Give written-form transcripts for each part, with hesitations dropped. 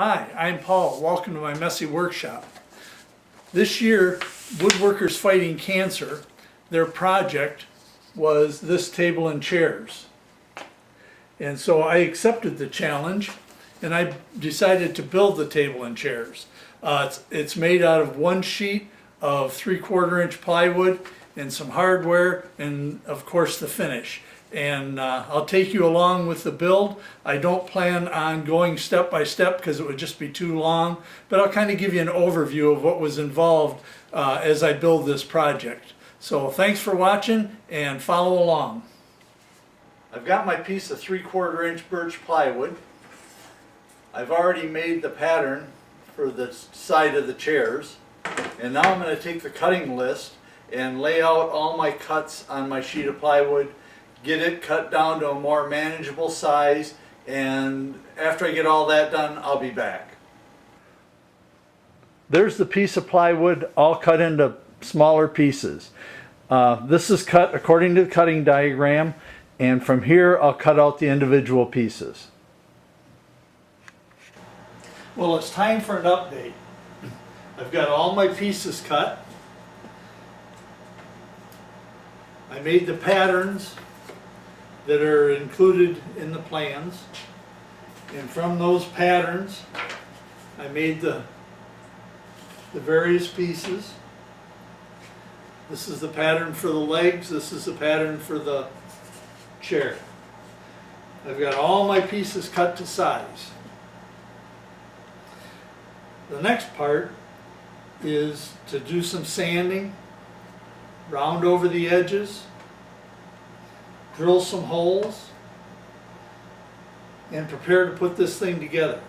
Hi, I'm Paul. Welcome to my messy workshop. This year, Woodworkers Fighting Cancer, their project was this table and chairs. And so I accepted the challenge and I decided to build the table and chairs. It's made out of one sheet of 3/4 inch plywood and some hardware and of course the finish. And I'll take you along with the build. I don't plan on going step by step because it would just be too long, but I'll kind of give you an overview of what was involved as I build this project. So thanks for watching and follow along. I've got my piece of 3/4 inch birch plywood. I've already made the pattern for the side of the chairs, and now I'm going to take the cutting list and lay out all my cuts on my sheet of plywood, get it cut down to a more manageable size, and after I get all that done, I'll be back. There's the piece of plywood all cut into smaller pieces. This is cut according to the cutting diagram, and from here I'll cut out the individual pieces. Well, it's time for an update. I've got all my pieces cut. I made the patterns that are included in the plans, and from those patterns I made the various pieces. This is the pattern for the legs, this is the pattern for the chair. I've got all my pieces cut to size. The next part is to do some sanding, round over the edges, drill some holes, and prepare to put this thing together.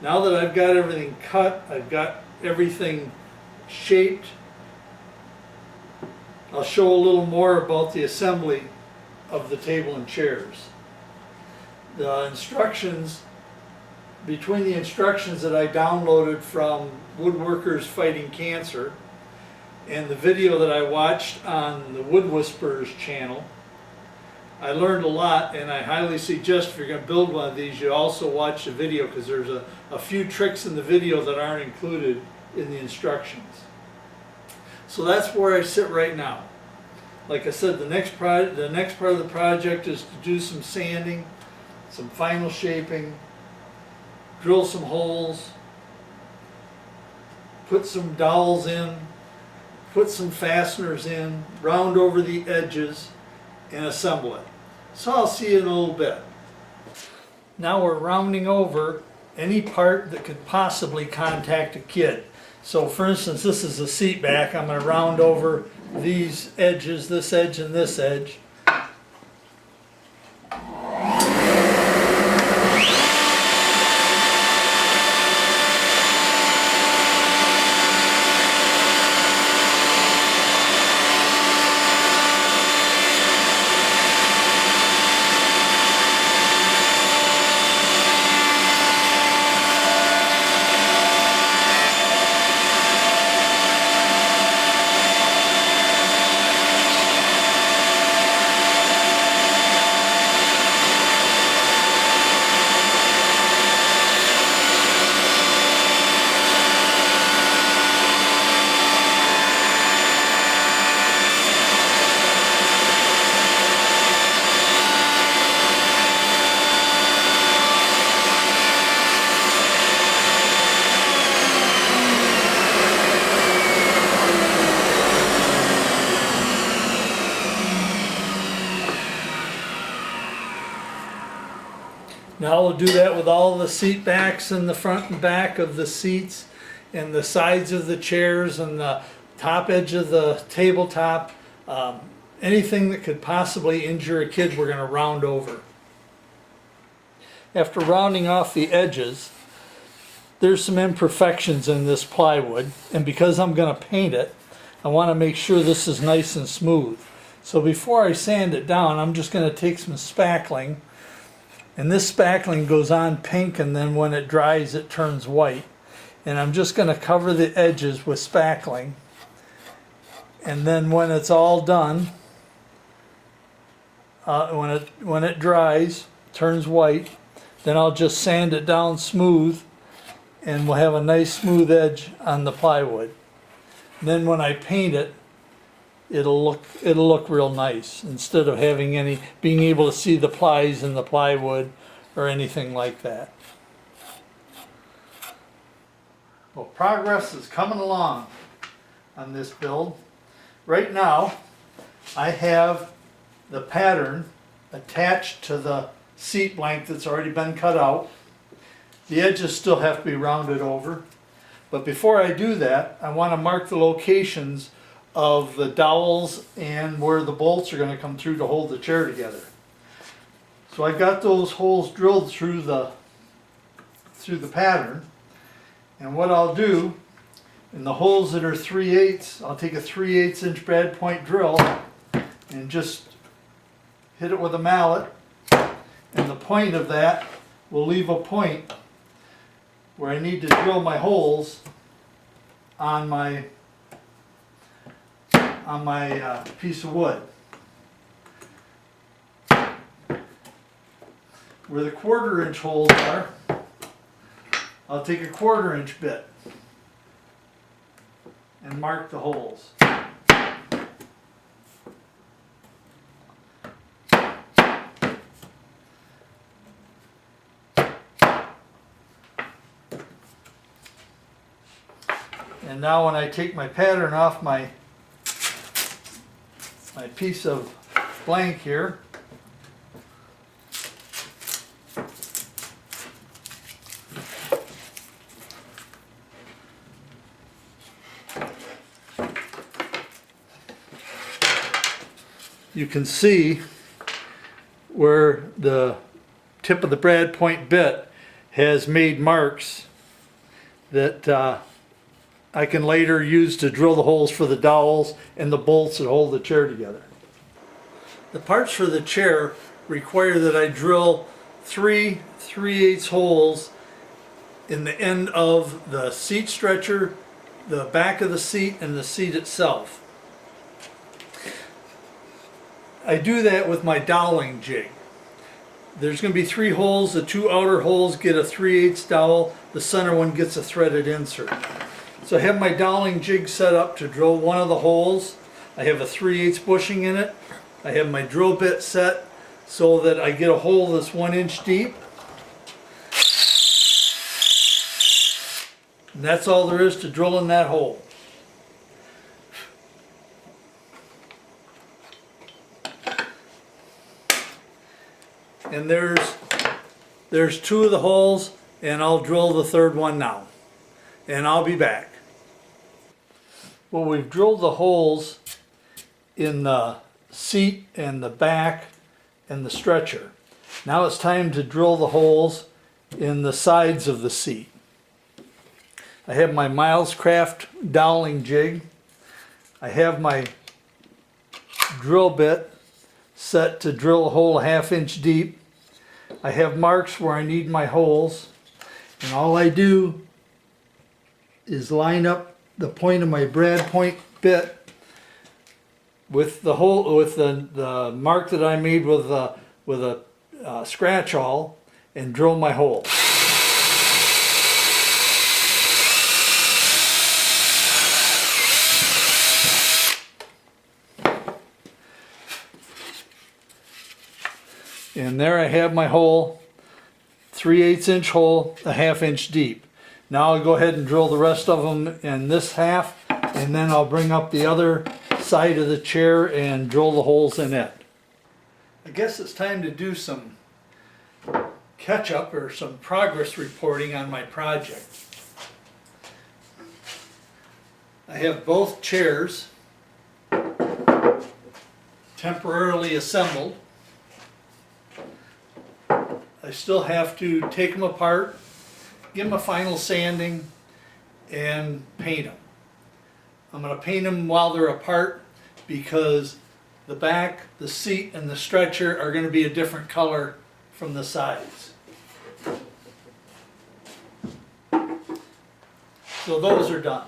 Now that I've got everything cut, I've got everything shaped, I'll show a little more about the assembly of the table and chairs. The instructions, between the instructions that I downloaded from Woodworkers Fighting Cancer and the video that I watched on the Wood Whisperers channel, I learned a lot, and I highly suggest if you're going to build one of these, you also watch the video, because there's a few tricks in the video that aren't included in the instructions. So that's where I sit right now. Like I said, the next part of the project is to do some sanding, some final shaping, drill some holes, put some dowels in, put some fasteners in, round over the edges, and assemble it. So I'll see you in a little bit. Now we're rounding over any part that could possibly contact a kid. So for instance, this is the seat back. I'm going to round over these edges, this edge and this edge. Now we'll do that with all the seat backs and the front and back of the seats and the sides of the chairs and the top edge of the tabletop. Anything that could possibly injure a kid, we're going to round over. After rounding off the edges, there's some imperfections in this plywood, and because I'm going to paint it, I want to make sure this is nice and smooth. So before I sand it down, I'm just going to take some spackling. And this spackling goes on pink, and then when it dries it turns white. And I'm just going to cover the edges with spackling. And then when it's all done, when it dries, turns white, then I'll just sand it down smooth and will have a nice smooth edge on the plywood. And then when I paint it, it'll look real nice instead of being able to see the plies in the plywood or anything like that. Well, progress is coming along on this build. Right now, I have the pattern attached to the seat blank that's already been cut out. The edges still have to be rounded over. But before I do that, I want to mark the locations of the dowels and where the bolts are going to come through to hold the chair together. So I've got those holes drilled through the pattern. And what I'll do, in the holes that are 3/8, I'll take a 3/8 inch brad point drill and just hit it with a mallet. And the point of that will leave a point where I need to drill my holes on my piece of wood. Where the 1/4 inch holes are, I'll take a 1/4 inch bit and mark the holes. And now when I take my pattern off my piece of blank here, you can see where the tip of the brad point bit has made marks that I can later use to drill the holes for the dowels and the bolts that hold the chair together. The parts for the chair require that I drill 3 3/8 holes in the end of the seat stretcher, the back of the seat, and the seat itself. I do that with my doweling jig. There's going to be 3 holes. The 2 outer holes get a 3/8 dowel. The center one gets a threaded insert. So I have my doweling jig set up to drill one of the holes. I have a 3/8 bushing in it. I have my drill bit set so that I get a hole that's 1 inch deep. And that's all there is to drilling that hole. And there's 2 of the holes, and I'll drill the 3rd one now. And I'll be back. Well, we've drilled the holes in the seat and the back and the stretcher. Now it's time to drill the holes in the sides of the seat. I have my Milescraft doweling jig. I have my drill bit set to drill a hole a 1/2 inch deep. I have marks where I need my holes, and all I do is line up the point of my brad point bit with the hole, with the mark that I made with a scratch awl, and drill my hole. And there I have my hole, 3/8 inch hole, a 1/2 inch deep. Now I'll go ahead and drill the rest of them in this half, and then I'll bring up the other side of the chair and drill the holes in it. I guess it's time to do some catch up or some progress reporting on my project. I have both chairs temporarily assembled. I still have to take them apart, give them a final sanding, and paint them. I'm going to paint them while they're apart because the back, the seat, and the stretcher are going to be a different color from the sides. So those are done.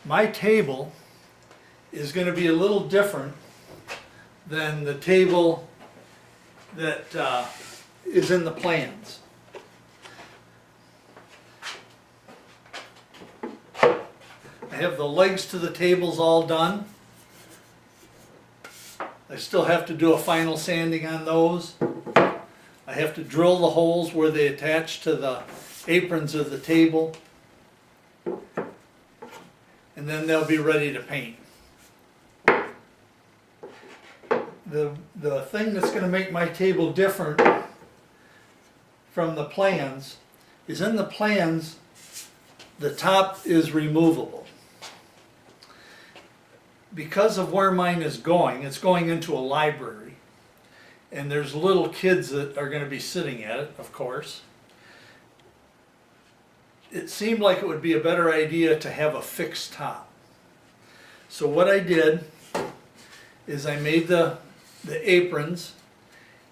My table is going to be a little different than the table that is in the plans. I have the legs to the tables all done. I still have to do a final sanding on those. I have to drill the holes where they attach to the aprons of the table. And then they'll be ready to paint. The thing that's going to make my table different from the plans is in the plans the top is removable. Because of where mine is going, it's going into a library. And there's little kids that are going to be sitting at it, of course. It seemed like it would be a better idea to have a fixed top. So what I did is I made the aprons,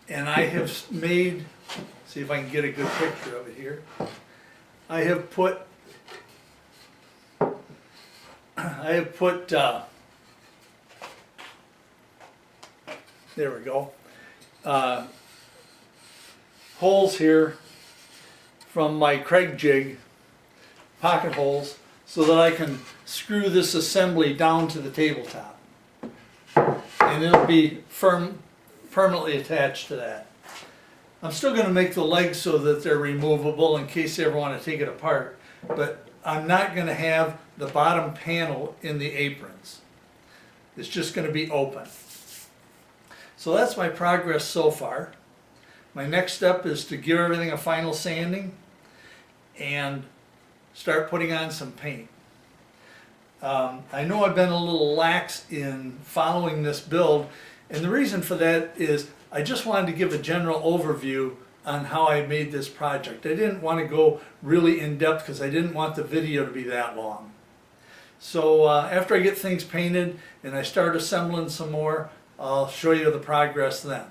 and I have made, see if I can get a good picture of it here. I have put there we go, holes here from my Craig jig, pocket holes, so that I can screw this assembly down to the tabletop. And it'll be permanently attached to that. I'm still going to make the legs so that they're removable in case they ever want to take it apart, but I'm not going to have the bottom panel in the aprons. It's just going to be open. So that's my progress so far. My next step is to give everything a final sanding and start putting on some paint. I know I've been a little lax in following this build, and the reason for that is I just wanted to give a general overview on how I made this project. I didn't want to go really in depth because I didn't want the video to be that long. So after I get things painted and I start assembling some more, I'll show you the progress then.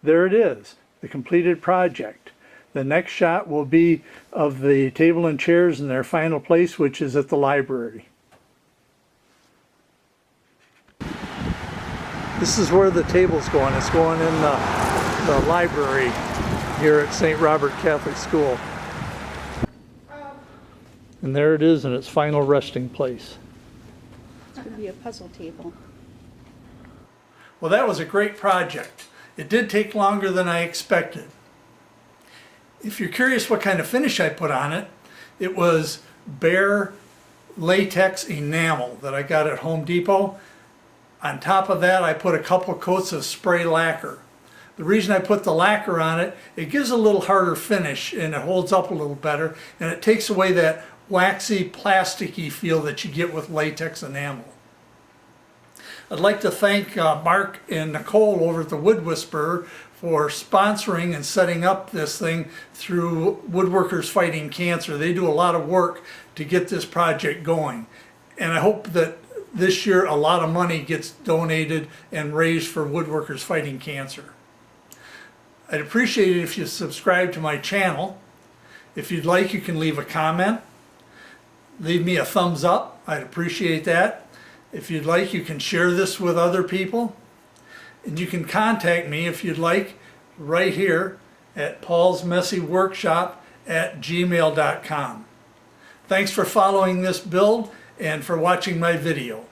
There it is, the completed project. The next shot will be of the table and chairs in their final place, which is at the library. This is where the table's going. It's going in the library here at St. Robert Catholic School. And there it is in its final resting place. It's going to be a puzzle table. Well, that was a great project. It did take longer than I expected. If you're curious what kind of finish I put on it, it was bare latex enamel that I got at Home Depot. On top of that, I put a couple coats of spray lacquer. The reason I put the lacquer on it, it gives a little harder finish and it holds up a little better, and it takes away that waxy, plasticky feel that you get with latex enamel. I'd like to thank Mark and Nicole over at the Wood Whisperer for sponsoring and setting up this thing through Woodworkers Fighting Cancer. They do a lot of work to get this project going. And I hope that this year a lot of money gets donated and raised for Woodworkers Fighting Cancer. I'd appreciate it if you subscribe to my channel. If you'd like, you can leave a comment. Leave me a thumbs up. I'd appreciate that. If you'd like, you can share this with other people. And you can contact me if you'd like right here at paulsmessyworkshop@gmail.com. Thanks for following this build and for watching my video.